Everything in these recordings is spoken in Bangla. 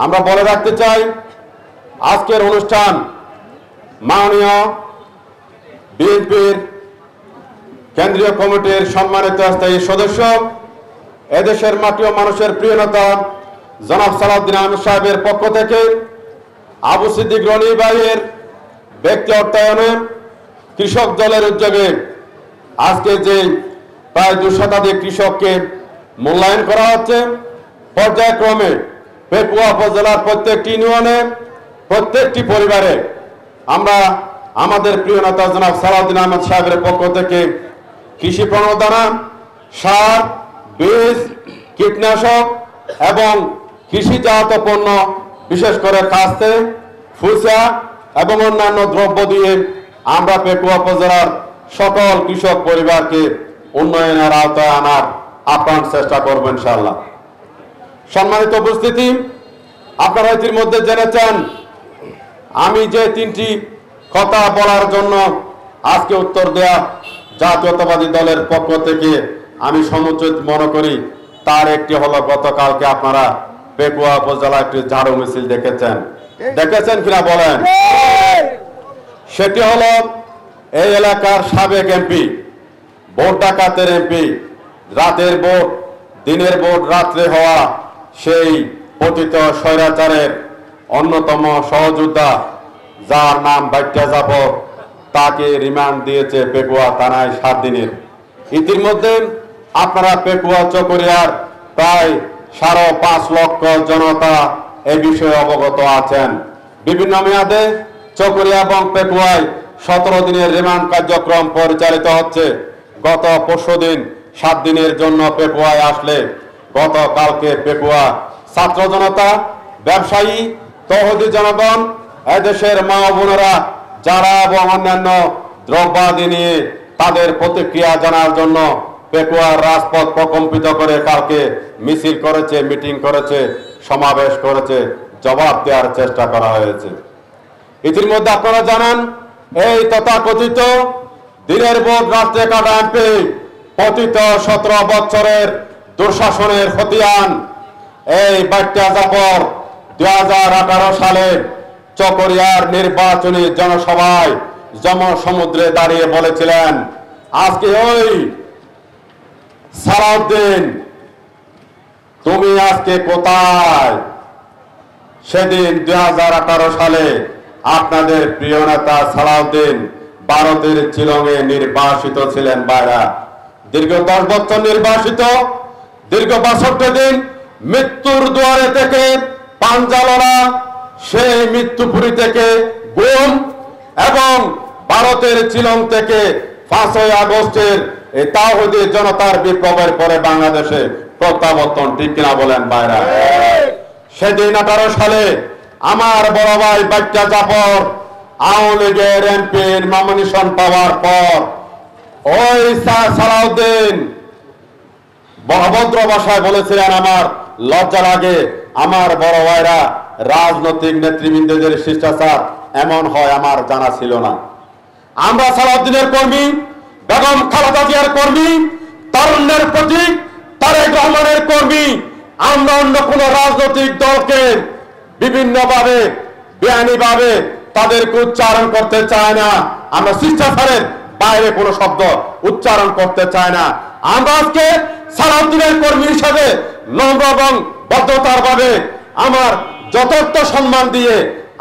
আমরা বলে রাখতে চাই আজকের অনুষ্ঠান মাননীয় বিএনপির কেন্দ্রীয় কমিটির সম্মানিত স্থায়ী সদস্য এদেশের মাটি ও মানুষের প্রিয় নেতা জনাব সালাউদ্দিন আহমেদ সাহেবের পক্ষ থেকে আবু সিদ্দিক রনি ভাইয়ের ব্যক্তি অর্থায়নে কৃষক দলের উদ্যোগে আজকে যে প্রায় 2 শতাধিক কৃষককে মূল্যায়ন করা হচ্ছে পর্যায়ক্রমে পেপুয়া উপজেলার প্রত্যেকটি ইউনিয়নে প্রত্যেকটি পরিবারে আমরা আমাদের প্রিয় নেতা জনাব সালাউদ্দিন আহমেদ সাহেবের পক্ষ থেকে কৃষি প্রণোদনা, সার, বীজ, কীটনাশক এবং কৃষিজাত পণ্য বিশেষ করে কাস্তে, ফুসা এবং অন্যান্য দ্রব্য দিয়ে আমরা পেপুয়া উপজেলার সকল কৃষক পরিবারকে উন্নয়নের আওতায় আনার আপ্রাণ চেষ্টা করব ইনশাআল্লাহ। সম্মানিত উপস্থিতি, আপনারা ইতিমধ্যে জেনেছেন আমি যে 3টি কথা বলার জন্য আজকে উত্তর দেয়া জাতীয়তাবাদী দলের পক্ষ থেকে আমি সমুচিত মনে করি তার একটি হলো গতকালকে আপনারা পেপুয়া উপজেলা একটি ঝাড়ু মিছিল দেখেছেন কিনা বলেন? সেটি হলো এই এলাকার সাবেক এমপি, ভোট ডাকাতের এমপি, রাতের ভোট দিনের ভোট রাত্রে হওয়া সেই পতিত স্বৈরাচারের অন্যতম সহযোদ্ধা যার নাম বাইট্টা জাফর, তাকে রিমান্ড দিয়েছে পেপুয়া থানায় 7 দিনের। ইতিমধ্যে আপনারা পেপুয়া চকরিয়ার প্রায় 5.5 লক্ষ জনতা এই বিষয়ে অবগত আছেন। বিভিন্ন মেয়াদে চকরিয়া এবং পেপুয়ায় 17 দিনের রিমান্ড কার্যক্রম পরিচালিত হচ্ছে। গত পরশুদিন 7 দিনের জন্য পেপুয়ায় আসলে গতকালকে পেপুয়া ছাত্র জনতা, ব্যবসায়ী, তৌহিদি জনগণ, এদেশের মা বোনেরা যারা এবং অন্যান্য দ্রব্যাদি নিয়ে তাদের প্রতিক্রিয়া জানার জন্য পেপুয়ার রাজপথ প্রকম্পিত করে কালকে মিছিল করেছে, মিটিং করেছে, সমাবেশ করেছে, জবাব দেওয়ার চেষ্টা করা হয়েছে। ইতিমধ্যে আপনারা জানান এই তথাকথিত দিনের ভোট রাত্রে কাটা এমপি পতিত 17 বছরের দুঃশাসনের খতিয়ান এই বাইট্টা জাফর 2018 সালে চকরিয়ার নির্বাচনী জনসভায় সমুদ্রে দাঁড়িয়ে বলেছিলেন, আজকে ওই সালাউদ্দিন তুমি আজকে কোথায়? সেদিন 2018 সালে আপনাদের প্রিয় নেতা সালাউদ্দিন ভারতের শিলংয়ে নির্বাসিত ছিলেন। বাইরা দীর্ঘ 10 বছর নির্বাসিত, দীর্ঘ 62 দিন মৃত্যুর দুয়ারে থেকে পাঞ্জালরা, সেই মৃত্যুপুরী থেকে গুম এবং ভারতের শিলং থেকে 5ই আগস্টের এই তাওহিদি জনতার বিপ্লবের পরে বাংলাদেশে প্রত্যাবর্তন। ঠিক কিনা বলেন বাইরা? সেদিন 18 সালে আমার বড় ভাই বাইট্টা জাফর আওয়ামী লীগের এমপির নমিনেশন পাওয়ার পর ওই সালাউদ্দিন অভদ্র ভাষায় বলেছিলেন, আমার লজ্জা লাগে, আমার বড় ভাইরা রাজনৈতিক নেতৃবৃন্দদের শিষ্টাচার এমন হয় আমার জানা ছিল না। আমরা সালাউদ্দিনের কর্মী, বেগম খালেদা জিয়ার কর্মী, তারুণ্যের প্রতীক তারেক রহমানের কর্মী। আমরা অন্য কোন রাজনৈতিক দলকে বিভিন্নভাবে বেআইনিভাবে তাদেরকে উচ্চারণ করতে চায় না। আমরা শিষ্টাচারের বাইরে কোনো শব্দ উচ্চারণ করতে চায় না। আমরা আজকে সালাউদ্দিনের কর্মী হিসাবে নম্র এবং বদ্ধতার ভাবে আমার যথার্থ সম্মান দিয়ে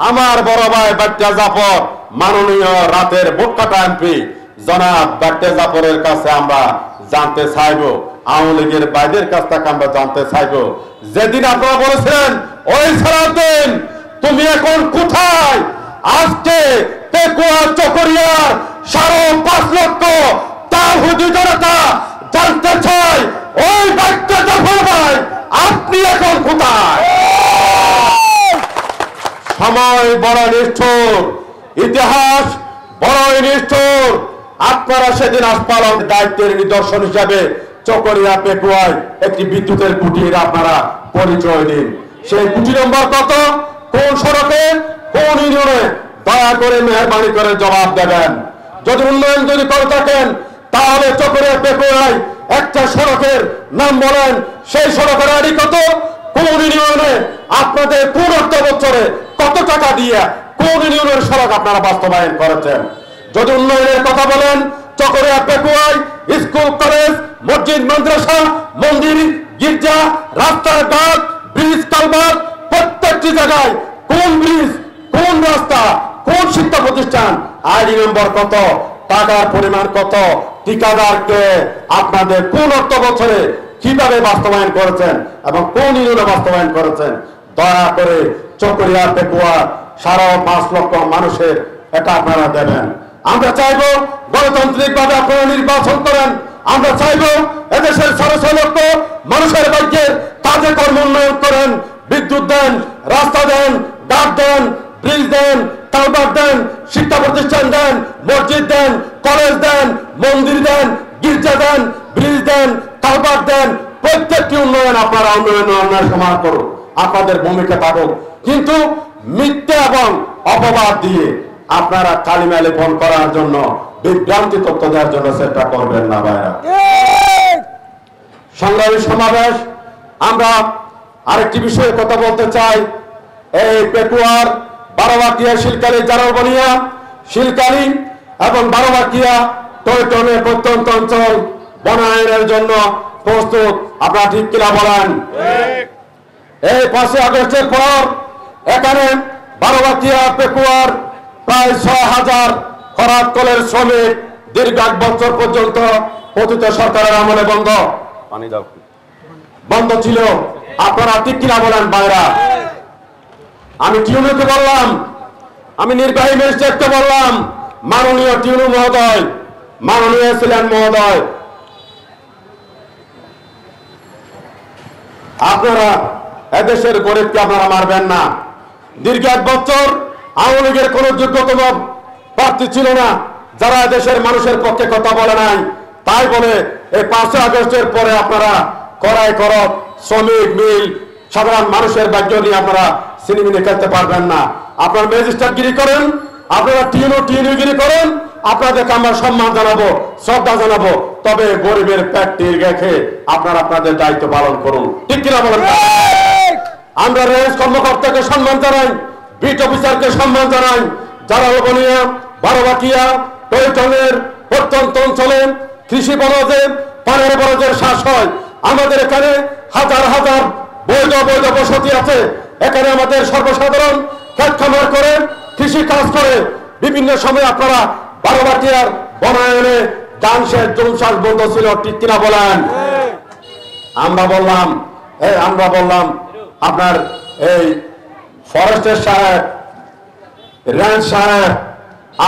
আমার বড় ভাই বাইট্টা জাফর মাননীয় রাতের ভোট কাটা এমপি জনাব বাইট্টা জাফরের কাছে আমরা জানতে চাইব, আওয়ামী লীগের বাইরের কাছ থেকে আমরা জানতে চাইব, যেদিন আপনারা বলেছিলেন ওই সালাউদ্দিন তুমি এখন কোথায়? আজকে পেপুয়া চকরিয়ার 5.5 লক্ষ তাওহিদি জনতা জানতে চাই ওই বাইট্টা জাফর ভাই আপনি এখন কোথায়? সময় বড় নিষ্ঠুর, ইতিহাস বড় নিষ্ঠুর। আপনারা সেদিন আসপালন দায়িত্বের নিদর্শন হিসাবে চকরিয়া পেপুয়ায় একটি বিদ্যুতের কুটির আপনারা পরিচয় দিন। সেই কুটি নম্বর কত, কোন সড়কে, কোন ইউনিয়নে, দয়া করে মেহরবানি করে জবাব দেবেন। যদি উন্নয়ন যদি করে থাকেন তাহলে চকরিয়া পেপুয়ায় একটা সড়কের নাম বলেন, সেই সড়কের আইডি কত, কোন ইউনিয়নে আপনাদের কোন অর্থ বছরে কত টাকা দিয়ে কোন ইউনিয়নের সড়ক আপনারা বাস্তবায়ন করেছেন? যদি উন্নয়নের কথা বলেন, চকরিয়া পেকুয়ায় স্কুল কলেজ মসজিদ মাদ্রাসা মন্দির গির্জা রাস্তাঘাট ব্রিজ কালভার্ট প্রত্যেকটি জায়গায় কোন ব্রিজ কোন রাস্তা কোন শিক্ষা প্রতিষ্ঠান আইডি নম্বর কত টাকার পরিমাণ কত ঠিকাদারকে আপনাদের কোন অর্থ বছরে কিভাবে বাস্তবায়ন করেছেন এবং কোন ইউনিয়নে বাস্তবায়ন করেছেন দয়া করে চকরিয়া পেকুয়া 5.5 লক্ষ মানুষের এটা আপনারা দেবেন। আমরা চাইবো গণতান্ত্রিক ভাবে আপনারা নির্বাচন করেন। আমরা চাইবো এদেশের 6.5 লক্ষ মানুষের ভাগ্যের কাজে কর্ম উন্নয়ন করেন, বিদ্যুৎ দেন, রাস্তা দেন, ঘাট দেন, ব্রিজ দেন, কালভার্ট দেন, শিক্ষা প্রতিষ্ঠান দেন, মসজিদ দেন, কলেজ দেন, মন্দির দেন, গির্জা দেন, ব্রিজ দেন, কালভার্ট দেন, প্রত্যেকটি উন্নয়ন আপনারা উন্নয়ন সমাজ করুন, আপনাদের ভূমিকা থাকুক। কিন্তু মিথ্যা এবং অপবাদ দিয়ে আপনারা কালিমা লেপন করার জন্য বিভ্রান্তি তথ্য দেওয়ার জন্য চেষ্টা করবেন না ভাইরা। সংগ্রামী সমাবেশ, আমরা আরেকটি বিষয়ে কথা বলতে চাই। এই পেকুয়ার বারোবাকিয়া শিলকালী জারলবনিয়া শিলকালী এবং বারোবাকিয়া টয়টনের প্রত্যন্ত অঞ্চল বনায়নের জন্য প্রস্তুত। আপনারা ঠিক কিনা বলেন? এই 5 আগস্টের পর এখানে বারোবাকিয়া পেকুয়ার প্রায় 6,000 খরাত কলের শ্রমিক দীর্ঘ 1 বছর পর্যন্ত পতিত সরকারের আমলে বন্ধ ছিল। আপনারা ঠিক কিনা বলেন ভাইরা? আমি টিউনুকে বললাম, আমি নির্বাহী ম্যাজিস্ট্রেটকে বললাম, মাননীয় টিউনু মহোদয়, মাননীয় ছিলেন মহোদয়, আপনারা এদেশের গরিবকে আপনারা মারবেন না। দীর্ঘ 1 বছর আওয়ামী লীগের কোন যোগ্যতম প্রার্থী ছিল না যারা দেশের মানুষের পক্ষে কথা বলে নাই। তাই বলে এই 5 আগস্টের পরে আপনারা করাই করত শ্রমিক মিল সাধারণ মানুষের ভাগ্য নিয়ে আপনারা সিনেমিনে খেলতে পারবেন না। আপনারা ম্যাজিস্ট্রেটগিরি করেন, আপনারা টিউনুগিরি করেন, আপনাদেরকে আমরা সম্মান জানাবো, শ্রদ্ধা জানাবো, তবে গরিবের পেটটি রেখে আপনারা আপনাদের দায়িত্ব পালন করুন। ঠিক কিনা বলেন? আমরা রেঞ্জ কর্মকর্তাকে সম্মান জানাই, বিট অফিসারকে সম্মান জানাই, জালালবনিয়া বারোবাকিয়া টয়টনের প্রত্যন্ত অঞ্চলে কৃষি বরজে পানের বরজের শ্বাস হয়। আমাদের এখানে হাজার হাজার বৈধ বসতি আছে। এখানে আমাদের সর্বসাধারণ ক্ষেত খামার করে কৃষি কাজ করে। বিভিন্ন সময় আপনারা বারোবাকিয়ার বনায়নে গান শেষ জুমশ্বাস বন্ধ ছিল। ঠিক কিনা বলেন? আমরা বললাম আপনার এই ফরেস্টের সাহেব রেঞ্জ সাহেব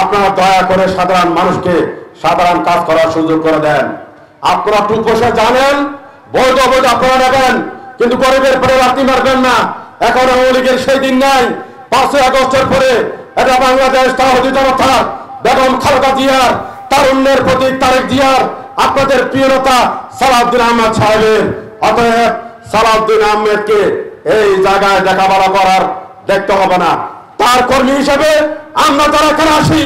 আপনারা দয়া করে সাধারণ মানুষকে সাধারণ কাজ করার সুযোগ করে দেন। আপনারা 2 পয়সা জানেন, বৈধ আপনারা নেবেন, কিন্তু গরিবের পরে লাথি মারবেন না। এখন আওয়ামী লীগের সেই দিন নাই। 5 আগস্টের পরে এটা বাংলাদেশ তাওহীদি জনতা বেগম খালেদা জিয়ার তারুণ্যের প্রতীক তারেক জিয়ার আপনাদের প্রিয় নেতা সালাউদ্দিন আহমেদ সাহেবের। অতএব সালাউদ্দিন আহমেদকে এই জায়গায় দেখাবড়া করার দেখতে হবে না। তার কর্মী হিসেবে আমরা যারা এখানে আসি,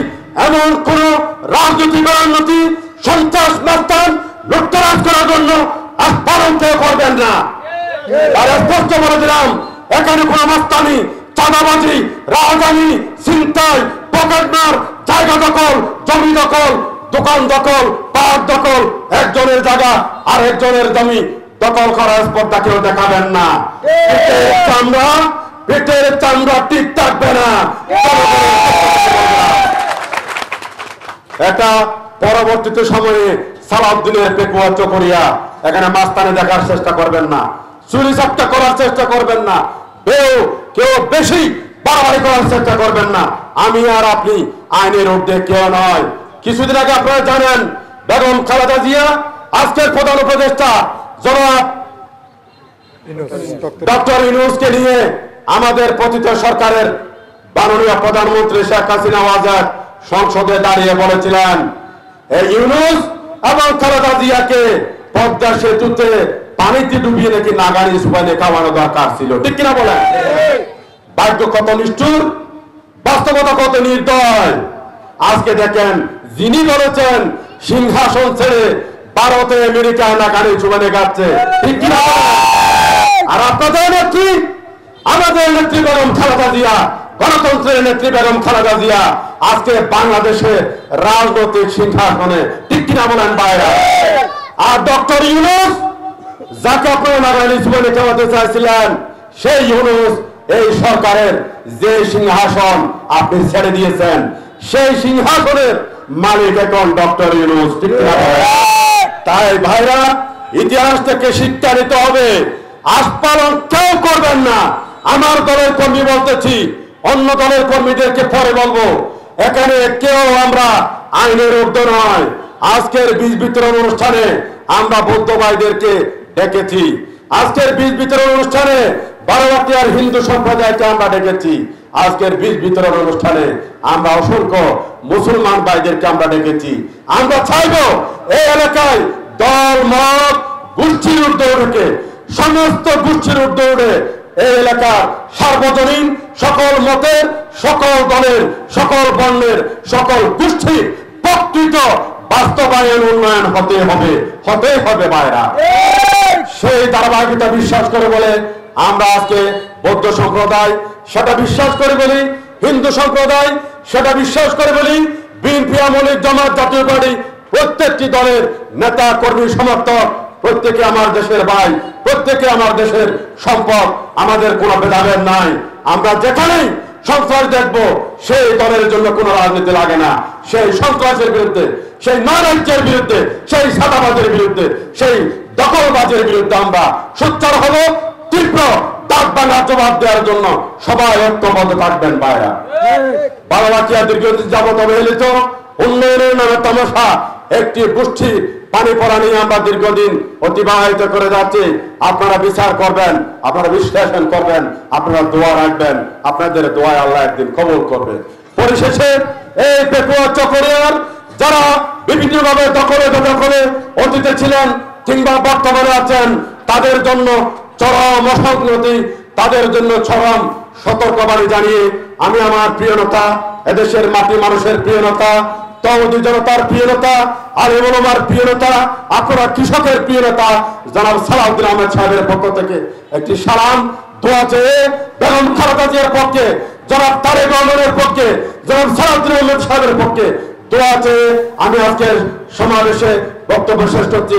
এমন কোন রাজনৈতিক রাজনীতি সন্ত্রাস মাস্তান লুটতরাজ করার জন্য আস্ফালন করবেন না। আর স্পষ্ট বলে দিলাম, এখানে কোন মাস্তানি চাঁদাবাজি রাজধানী ছিনতাই পকেটমার জায়গা দখল জমি দখল দোকান দখল পাহাড় দখল একজনের জায়গা আর একজনের জমি দখল করার স্পর্ধা কেউ দেখাবেন না। পেটের চামড়া ঠিক থাকবে না। এটা পরবর্তীতে সময়ে সালাউদ্দিনের পেকুয়া চকরিয়া এখানে মাস্তানি দেখার চেষ্টা করবেন না, চুরি চাপটা করার চেষ্টা করবেন না, কেউ বেশি বাড়াবাড়ি করার চেষ্টা করবেন না। আমি আর আপনি আইনের ঊর্ধ্বে কেউ নয়। কিছুদিন আগে আপনারা জানেন বেগম খালেদা জিয়া আজকের প্রধান উপদেষ্টা জনাব ডক্টর ইউনূসকে নিয়ে আমাদের পতিত সরকারের মাননীয় প্রধানমন্ত্রী শেখ হাসিনা ওয়াজেদ সংসদে দাঁড়িয়ে বলেছিলেন, এই ইউনূস এবং খালেদা জিয়াকে পদ্মা সেতুতে পানিতে ডুবিয়ে নাকি নাগাড়ি সুপাইলে খাওয়ানো দরকার ছিল। ঠিক কিনা বলেন? ভাগ্য কত নিষ্ঠুর, বাস্তবতা কত নির্দয়। আজকে দেখেন যিনি বলেছেন সিংহাসন ছেড়ে ভারতে আমেরিকায় নাগাড়ি সুপাইলে গাচ্ছে। ঠিক কিনা? আর আপনাদের নেত্রী, আমাদের নেত্রী বেগম খালেদা জিয়া, গণতন্ত্রের নেত্রী বেগম খালেদা জিয়া আজকে বাংলাদেশের রাজনৈতিক সিংহাসনে ঠিক কিনা বলেন ভাইরা? আর ডক্টর ইউনূস, যাকে আপনারা নারায়ণ জীবনে চালাতে চাইছিলেন, সেই ইউনূস এই সরকারের যে সিংহাসন আপনি ছেড়ে দিয়েছেন, সেই সিংহাসনের মালিক এখন ডক্টর ইউনূস, ঠিক কিনা? তাই ভাইরা, ইতিহাস থেকে শিক্ষা নিতে হবে। আস্পালন কেউ করবেন না। আমার দলের কর্মী বলতেছি, অন্য দলের কর্মীদেরকে পরে বলবো, এখানে কেউ আমরা আইনের ঊর্ধ্বে নয়। আজকের বীজ বিতরণ অনুষ্ঠানে আমরা বৌদ্ধ ভাইদেরকে ডেকেছি। আজকের বীজ বিতরণ অনুষ্ঠানে বারোয়াটিয়ার হিন্দু সম্প্রদায়কে আমরা ডেকেছি। আজকের বীজ বিতরণ অনুষ্ঠানে আমরা অসংখ্য মুসলমান ভাইদেরকে আমরা ডেকেছি। আমরা চাইবো এই এলাকায় দল মত গোষ্ঠীর ঊর্ধ্বে উঠে, সমস্ত গোষ্ঠীর ঊর্ধ্বে উঠে এই এলাকার সার্বজনীন সকল মতের, সকল দলের, সকল বর্ণের, সকল গোষ্ঠীর প্রকৃত বাস্তবায়ন উন্নয়ন হতে হবে ভাইরা। সেই ধারাবাহিকতা বিশ্বাস করে বলে আমরা আজকে বৌদ্ধ সম্প্রদায় সেটা বিশ্বাস করে বলি, হিন্দু সম্প্রদায় সেটা বিশ্বাস করে বলি, বিএনপি, আওয়ামী লীগ, জামাত, জাতীয় পার্টি প্রত্যেকটি দলের নেতা কর্মী সমর্থক প্রত্যেকে আমার দেশের ভাই, প্রত্যেকে আমার দেশের সম্পদ, আমাদের কোনো ভেদাভেদ নাই। আমরা যেখানেই সন্ত্রাস দেখবো সেই দলের জন্য কোনো রাজনীতি লাগে না। সেই সন্ত্রাসের বিরুদ্ধে, সেই নৈরাজ্যের বিরুদ্ধে, সেই সাদাবাজের বিরুদ্ধে, সেই দখলবাজের বিরুদ্ধে আমরা সোচ্চার হব। তীব্র দাঁত ভাঙা জবাব দেওয়ার জন্য সবাই ঐক্যবদ্ধ থাকবেন ভাইরা। বারোয়াটিয়া দীর্ঘদিন যাবত অবহেলিত উন্নয়নের নামে তামাশা একটি গোষ্ঠী পানি পড়া নিয়ে আমরা দীর্ঘদিন অতিবাহিত করে যাচ্ছি। আপনারা বিচার করবেন, আপনারা বিশ্লেষণ করবেন, আপনারা দোয়া রাখবেন। আপনাদের দোয়ায় আল্লাহ একদিন কবুল করবে। পরিশেষে এই পেকুয়া চকরিয়ার যারা বিভিন্নভাবে দখলে অতীতে ছিলেন কিংবা বর্তমানে আছেন, তাদের জন্য চরম অসংগতি, তাদের জন্য চরম সতর্কবাণী জানিয়ে আমি আমার প্রিয় নেতা, এদেশের মাটি মানুষের প্রিয় নেতা, তৌহিদি জনতার প্রিয় নেতা, আলেম ওলামার প্রিয় নেতা, আপনারা কৃষকের প্রিয় নেতা জনাব সালাউদ্দিন আহমেদ সাহেবের পক্ষ থেকে একটি সালাম দোয়া চেয়ে বেগম খালেদা জিয়ার পক্ষে, জনাব তারেক রহমানের পক্ষে, জনাব সালাউদ্দিন আহমেদ সাহেবের পক্ষে দোয়া চেয়ে আমি আজকের সমাবেশে বক্তব্য শেষ করছি।